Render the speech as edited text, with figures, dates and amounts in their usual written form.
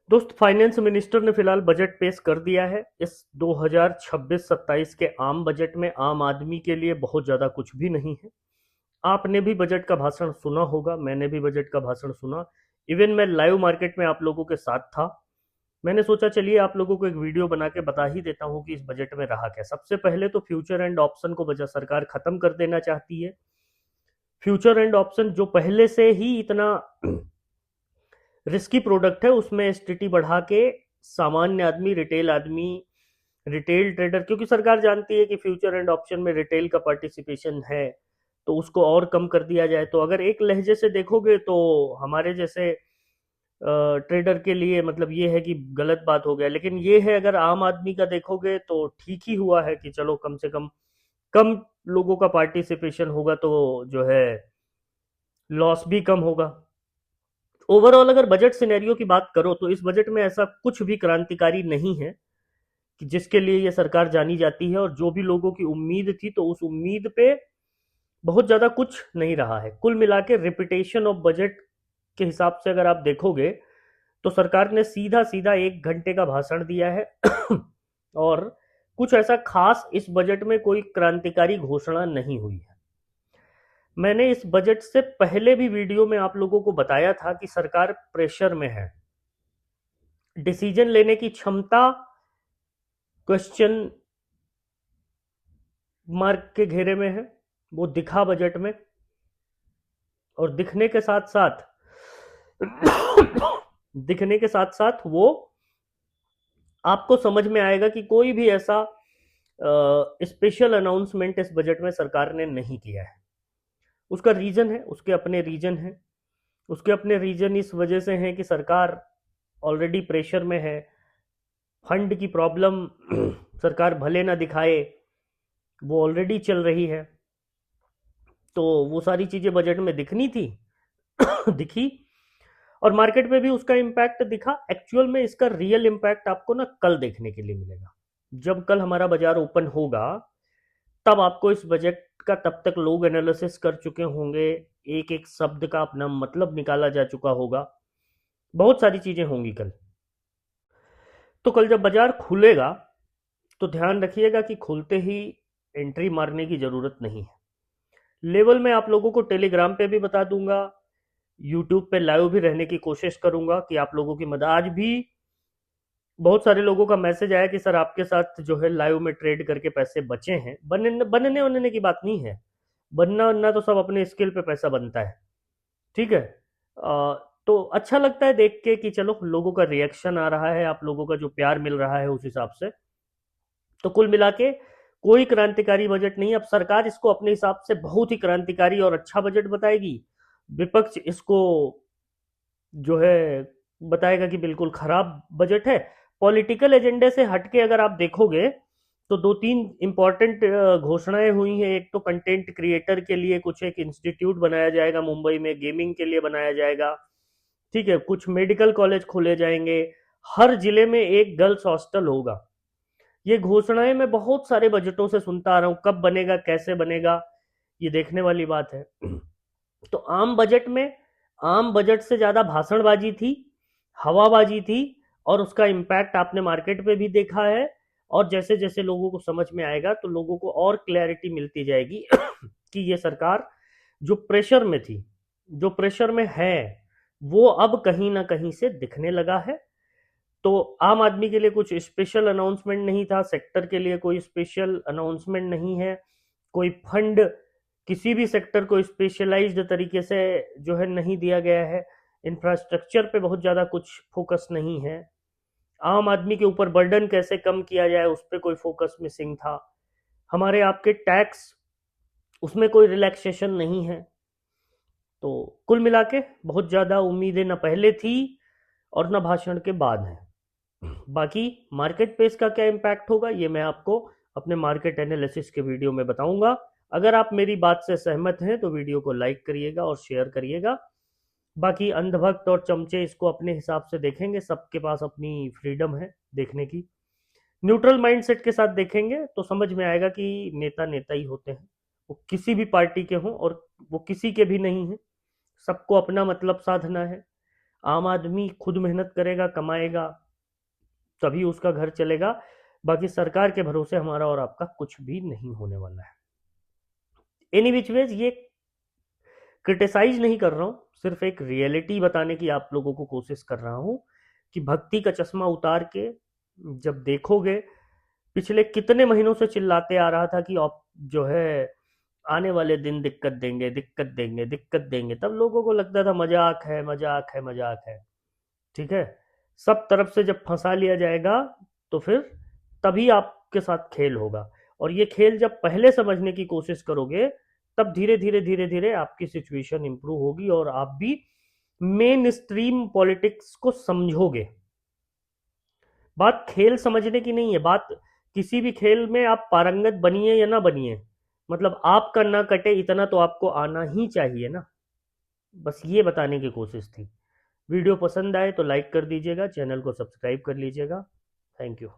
दोस्त, finance minister ने फिलहाल बजट पेश कर दिया है। इस 2026-27 के आम बजट में आम आदमी के लिए बहुत ज़्यादा कुछ भी नहीं है। आपने भी बजट का भाषण सुना होगा, मैंने भी बजट का भाषण सुना। इवन मैं लाइव मार्केट में आप लोगों के साथ था। मैंने सोचा चलिए आप लोगों को एक वीडियो बना के बता ही देता हूँ कि इस बजट में रहा क्या। सबसे पहले तो फ्यूचर एंड ऑप्शन को बजट सरकार खत्म कर देना चाहती है। फ्यूचर एंड ऑप्शन जो पहले से ही इतना रिस्की प्रोडक्ट है, उसमें एसटीटी बढ़ा के सामान्य आदमी, रिटेल आदमी, रिटेल ट्रेडर, क्योंकि सरकार जानती है कि फ्यूचर एंड ऑप्शन में रिटेल का पार्टिसिपेशन है, तो उसको और कम कर दिया जाए। तो अगर एक लहजे से देखोगे तो हमारे जैसे ट्रेडर के लिए मतलब ये है कि गलत बात हो गया, लेकिन ये है अगर आम आदमी का देखोगे तो ठीक ही हुआ है कि चलो कम से कम लोगों का पार्टिसिपेशन होगा तो जो है लॉस भी कम होगा। ओवरऑल अगर बजट सिनेरियो की बात करो तो इस बजट में ऐसा कुछ भी क्रांतिकारी नहीं है कि जिसके लिए ये सरकार जानी जाती है, और जो भी लोगों की उम्मीद थी तो उस उम्मीद पे बहुत ज़्यादा कुछ नहीं रहा है। कुल मिला के रिपीटेशन ऑफ बजट के हिसाब से अगर आप देखोगे तो सरकार ने सीधा सीधा 1 घंटे का भाषण दिया है और कुछ ऐसा खास इस बजट में कोई क्रांतिकारी घोषणा नहीं हुई है। मैंने इस बजट से पहले भी वीडियो में आप लोगों को बताया था कि सरकार प्रेशर में है, डिसीजन लेने की क्षमता क्वेश्चन मार्क के घेरे में है। वो दिखा बजट में, और दिखने के साथ साथ वो आपको समझ में आएगा कि कोई भी ऐसा स्पेशल अनाउंसमेंट इस बजट में सरकार ने नहीं किया है। उसका रीजन है, उसके अपने रीजन है। उसके अपने रीजन इस वजह से हैं कि सरकार ऑलरेडी प्रेशर में है। फंड की प्रॉब्लम सरकार भले ना दिखाए, वो ऑलरेडी चल रही है। तो वो सारी चीजें बजट में दिखनी थी दिखी, और मार्केट में भी उसका इम्पैक्ट दिखा। एक्चुअल में इसका रियल इम्पैक्ट आपको ना कल देखने के लिए मिलेगा। जब कल हमारा बाजार ओपन होगा तब आपको इस बजट का, तब तक लोग एनालिसिस कर चुके होंगे, एक एक शब्द का अपना मतलब निकाला जा चुका होगा, बहुत सारी चीजें होंगी कल। तो कल जब बाजार खुलेगा तो ध्यान रखिएगा कि खुलते ही एंट्री मारने की जरूरत नहीं है। लेवल में आप लोगों को टेलीग्राम पे भी बता दूंगा, यूट्यूब पे लाइव भी रहने की कोशिश करूंगा कि आप लोगों की मदद। आज भी बहुत सारे लोगों का मैसेज आया कि सर आपके साथ जो है लाइव में ट्रेड करके पैसे बचे हैं। बनने बनने की बात नहीं है, बनना बनना तो सब अपने स्किल पे पैसा बनता है। ठीक है। तो अच्छा लगता है देख के कि चलो लोगों का रिएक्शन आ रहा है, आप लोगों का जो प्यार मिल रहा है उस हिसाब से। तो कुल मिला के कोई क्रांतिकारी बजट नहीं। अब सरकार इसको अपने हिसाब से बहुत ही क्रांतिकारी और अच्छा बजट बताएगी, विपक्ष इसको जो है बताएगा कि बिल्कुल खराब बजट है। पॉलिटिकल एजेंडे से हटके अगर आप देखोगे तो दो तीन इंपॉर्टेंट घोषणाएं हुई हैं। एक तो कंटेंट क्रिएटर के लिए कुछ एक इंस्टीट्यूट बनाया जाएगा मुंबई में, गेमिंग के लिए बनाया जाएगा। ठीक है, कुछ मेडिकल कॉलेज खोले जाएंगे, हर जिले में एक गर्ल्स हॉस्टल होगा। ये घोषणाएं मैं बहुत सारे बजटों से सुनता आ रहा हूं, कब बनेगा, कैसे बनेगा, ये देखने वाली बात है। तो आम बजट से ज्यादा भाषणबाजी थी, हवाबाजी थी, और उसका इम्पैक्ट आपने मार्केट पे भी देखा है। और जैसे जैसे लोगों को समझ में आएगा तो लोगों को और क्लैरिटी मिलती जाएगी कि ये सरकार जो प्रेशर में थी, जो प्रेशर में है, वो अब कहीं ना कहीं से दिखने लगा है। तो आम आदमी के लिए कुछ स्पेशल अनाउंसमेंट नहीं था, सेक्टर के लिए कोई स्पेशल अनाउंसमेंट नहीं है, कोई फंड किसी भी सेक्टर को स्पेशलाइज्ड तरीके से जो है नहीं दिया गया है। इंफ्रास्ट्रक्चर पे बहुत ज़्यादा कुछ फोकस नहीं है। आम आदमी के ऊपर बर्डन कैसे कम किया जाए उस पर कोई फोकस मिसिंग था। हमारे आपके टैक्स, उसमें कोई रिलैक्सेशन नहीं है। तो कुल मिला के बहुत ज़्यादा उम्मीदें न पहले थी और न भाषण के बाद है। बाकी मार्केट पे इसका क्या इम्पैक्ट होगा ये मैं आपको अपने मार्केट एनालिसिस के वीडियो में बताऊंगा। अगर आप मेरी बात से सहमत हैं तो वीडियो को लाइक करिएगा और शेयर करिएगा। बाकी अंधभक्त और चमचे इसको अपने हिसाब से देखेंगे, सबके पास अपनी फ्रीडम है देखने की। न्यूट्रल माइंडसेट के साथ देखेंगे तो समझ में आएगा कि नेता नेता ही होते हैं, वो किसी भी पार्टी के हों और वो किसी के भी नहीं हैं, सबको अपना मतलब साधना है। आम आदमी खुद मेहनत करेगा, कमाएगा, तभी उसका घर चलेगा। बाकी सरकार के भरोसे हमारा और आपका कुछ भी नहीं होने वाला है। एनी विच वेज, ये क्रिटिसाइज नहीं कर रहा हूँ, सिर्फ एक रियलिटी बताने की आप लोगों को कोशिश कर रहा हूँ कि भक्ति का चश्मा उतार के जब देखोगे, पिछले कितने महीनों से चिल्लाते आ रहा था कि आप जो है आने वाले दिन दिक्कत देंगे, दिक्कत देंगे, दिक्कत देंगे, तब लोगों को लगता था मजाक है, मजाक है, मजाक है। ठीक है, सब तरफ से जब फंसा लिया जाएगा तो फिर तभी आपके साथ खेल होगा। और ये खेल जब पहले समझने की कोशिश करोगे, तब धीरे धीरे धीरे धीरे आपकी सिचुएशन इंप्रूव होगी और आप भी मेन स्ट्रीम पॉलिटिक्स को समझोगे। बात खेल समझने की नहीं है, बात किसी भी खेल में आप पारंगत बनिए या ना बनिए, मतलब आपका ना कटे इतना तो आपको आना ही चाहिए ना। बस ये बताने की कोशिश थी। वीडियो पसंद आए तो लाइक कर दीजिएगा, चैनल को सब्सक्राइब कर लीजिएगा। Thank you.